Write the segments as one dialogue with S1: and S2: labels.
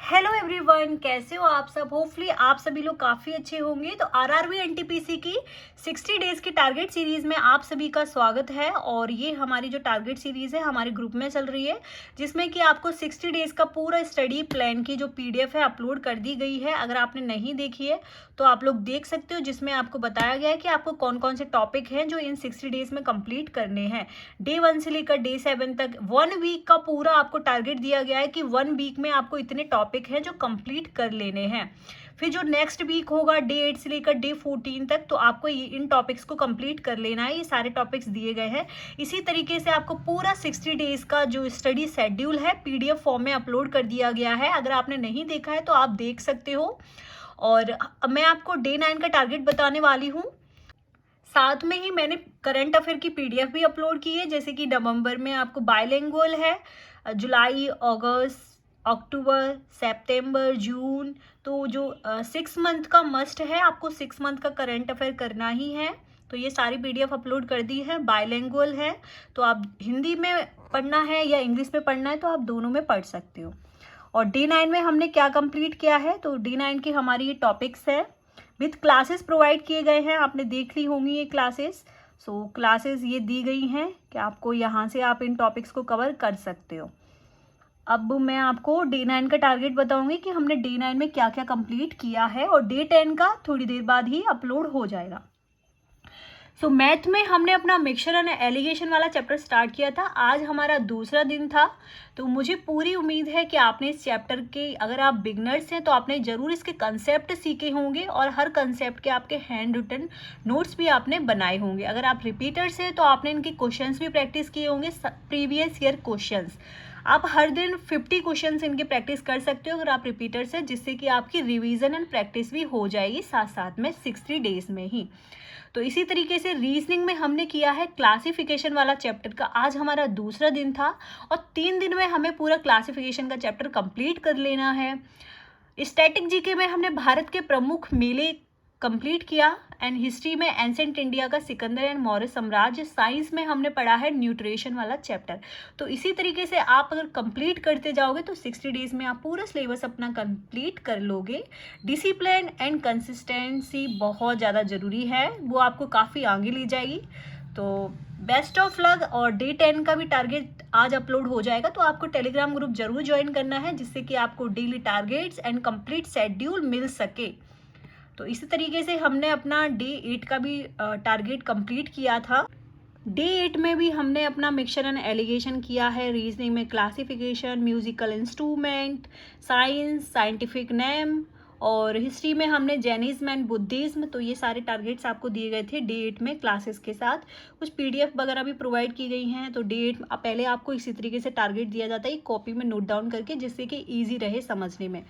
S1: Hello everyone, कैसे हो आप सब। होपफुली आप सभी लोग काफ़ी अच्छे होंगे। तो आरआरबी एनटीपीसी की 60 डेज़ की टारगेट सीरीज़ में आप सभी का स्वागत है। और ये हमारी जो टारगेट सीरीज़ है हमारे ग्रुप में चल रही है, जिसमें कि आपको 60 डेज़ का पूरा स्टडी प्लान की जो पीडीएफ है अपलोड कर दी गई है। अगर आपने नहीं देखी है तो आप लोग देख सकते हो, जिसमें आपको बताया गया है कि आपको कौन कौन से टॉपिक हैं जो इन 60 डेज़ में कंप्लीट करने हैं। डे 1 से लेकर डे 7 तक 1 वीक का पूरा आपको टारगेट दिया गया है कि 1 वीक में आपको इतने टॉपिक हैं जो कंप्लीट कर लेने हैं। फिर जो नेक्स्ट वीक होगा डे 8 से लेकर डे 14 तक, तो आपको इन टॉपिक्स को कंप्लीट कर लेना है। ये सारे टॉपिक्स दिए गए हैं। इसी तरीके से आपको पूरा 60 डेज का जो स्टडी शेड्यूल है पीडीएफ फॉर्म में अपलोड कर दिया गया है। अगर आपने नहीं देखा है तो आप देख सकते हो। और मैं आपको डे 9 का टारगेट बताने वाली हूँ। साथ में ही मैंने करंट अफेयर की पीडीएफ भी अपलोड की है, जैसे कि नवंबर में आपको बायलिंगुअल है, जुलाई, अगस्त, अक्टूबर, सितंबर, जून। तो जो 6 मंथ का मस्ट है, आपको 6 मंथ का करंट अफेयर करना ही है। तो ये सारी पीडीएफ अपलोड कर दी है। बायलिंगुअल है, तो आप हिंदी में पढ़ना है या इंग्लिश में पढ़ना है तो आप दोनों में पढ़ सकते हो। और डे 9 में हमने क्या कंप्लीट किया है, तो डे 9 की हमारी ये टॉपिक्स है विथ क्लासेस प्रोवाइड किए गए हैं। आपने देख ली होंगी ये क्लासेस। सो क्लासेस ये दी गई हैं कि आपको यहाँ से आप इन टॉपिक्स को कवर कर सकते हो। अब मैं आपको डे 9 का टारगेट बताऊंगी कि हमने डे 9 में क्या क्या कंप्लीट किया है, और डे 10 का थोड़ी देर बाद ही अपलोड हो जाएगा। सो मैथ में हमने अपना मिक्सचर एंड एलिगेशन वाला चैप्टर स्टार्ट किया था। आज हमारा दूसरा दिन था। तो मुझे पूरी उम्मीद है कि आपने इस चैप्टर के, अगर आप बिगनर्स हैं तो आपने ज़रूर इसके कंसेप्ट सीखे होंगे, और हर कंसेप्ट के आपके हैंड रिटन नोट्स भी आपने बनाए होंगे। अगर आप रिपीटर्स हैं तो आपने इनके क्वेश्चंस भी प्रैक्टिस किए होंगे, प्रीवियस ईयर क्वेश्चंस। आप हर दिन 50 क्वेश्चंस इनके प्रैक्टिस कर सकते हो अगर आप रिपीटर्स हैं, जिससे कि आपकी रिवीजन एंड प्रैक्टिस भी हो जाएगी साथ साथ में 60 डेज में ही। तो इसी तरीके से रीजनिंग में हमने किया है क्लासिफिकेशन वाला चैप्टर का। आज हमारा दूसरा दिन था, और 3 दिन में हमें पूरा क्लासिफिकेशन का चैप्टर कंप्लीट कर लेना है। स्टैटिक जीके में हमने भारत के प्रमुख मेले कंप्लीट किया, एंड हिस्ट्री में एंसेंट इंडिया का सिकंदर एंड मौर्य साम्राज्य। साइंस में हमने पढ़ा है न्यूट्रिशन वाला चैप्टर। तो इसी तरीके से आप अगर कंप्लीट करते जाओगे तो 60 डेज में आप पूरा सिलेबस अपना कंप्लीट कर लोगे। डिसिप्लिन एंड कंसिस्टेंसी बहुत ज़्यादा ज़रूरी है, वो आपको काफ़ी आगे ले जाएगी। तो बेस्ट ऑफ लक। और डे 10 का भी टारगेट आज अपलोड हो जाएगा, तो आपको टेलीग्राम ग्रुप जरूर ज्वाइन करना है, जिससे कि आपको daily targets and complete schedule मिल सके। तो इसी तरीके से हमने अपना डे 8 का भी टारगेट कंप्लीट किया था। डे 8 में भी हमने अपना मिक्सचर एंड एलिगेशन किया है। रीजनिंग में classification, musical instrument, science, scientific name, और हिस्ट्री में हमने जैनिज्म एंड बुद्धिज्म। तो ये सारे टारगेट्स आपको दिए गए थे डे 8 में क्लासेस के साथ। कुछ पीडीएफ वगैरह भी प्रोवाइड की गई हैं। तो डे 8 पहले आपको इसी तरीके से टारगेट दिया जाता है, कॉपी में नोट डाउन करके, जिससे कि ईजी रहे समझने में।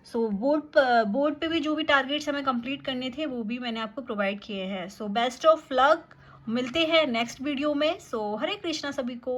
S1: सो बोर्ड पे भी जो भी टारगेट्स हमें कंप्लीट करने थे वो भी मैंने आपको प्रोवाइड किए हैं। So best of luck. मिलते हैं नेक्स्ट वीडियो में। सो हरे कृष्णा सभी को।